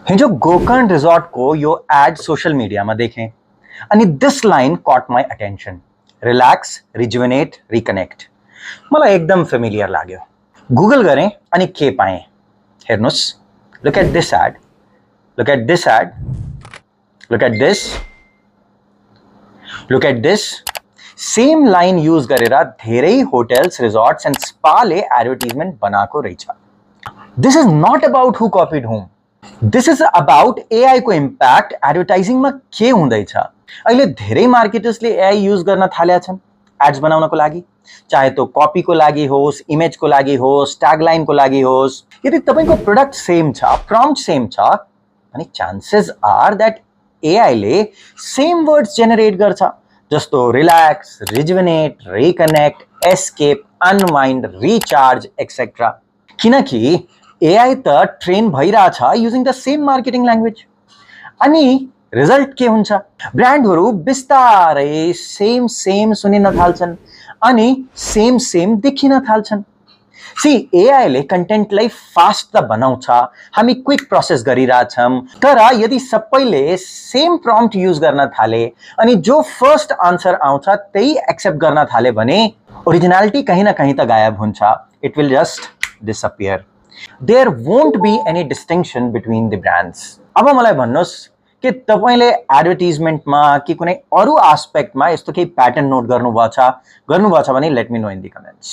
हिजो गोकर्ण रिजॉर्ट को यो एड सोशल मीडिया में देखें अनि this line caught my attention, relax, rejuvenate, reconnect. मलाई एकदम फेमिलियर लाग्यो। गूगल गरें अनि के पाएँ हेर्नुस्, look at this ad, look at this ad, look at this, look at this. Same line use गरेर धेरै होटल्स, रिजॉर्ट्स एंड स्पा ले एडवर्टाइजमेंट बनाको रहेछ। This is not about who copied whom, this is about AI को impact advertising में के हुँदैछ। अहिले धेरै मार्केटर्सले एआई यूज गर्न थालेका छन् एड्स बनाउनको लागि, चाहे तो कॉपी को लागि होस्, इमेज को लागि होस्, टैगलाइन को लागि होस्। यदि तपाईको प्रोडक्ट सेम छ, प्रॉम्प्ट सेम छ अनि चान्सेस आर दैट एआई ले सेम वर्ड्स जेनरेट गर्छ, जस्तो relax, rejuvenate, reconnect, escape, unwind, recharge etcetera. किनकि एआई त ट्रेन भइरहेछ using the same marketing language. अनि रिजल्ट के हुन्छ, ब्रान्डहरू बिस्तारै सेम सेम सुनिन थाल्छन् अनि सेम सेम देखिन थाल्छन्। सी एआईले कन्टेन्टलाई फास्ट त बनाउँछ, हामी क्विक प्रोसेस गरिरहेछौँ, तर यदि सबैले सेम प्रॉम्प्ट युज गर्न थाले अनि जो फर्स्ट आन्सर आउँछ त्यही एक्सेप्ट गर्न थाले भने ओरिजिनालिटी कहीं न कहीं त गायब हुन्छ। It will just disappear. There won't be any distinction between the brands. अब मलाई भन्नुहोस् कि तपाईले एडभर्टाइजमेन्टमा कि कुनै अरू एस्पेक्टमा यस्तो केही प्याटर्न नोट गर्नुभएको छ भने let me know in the comments.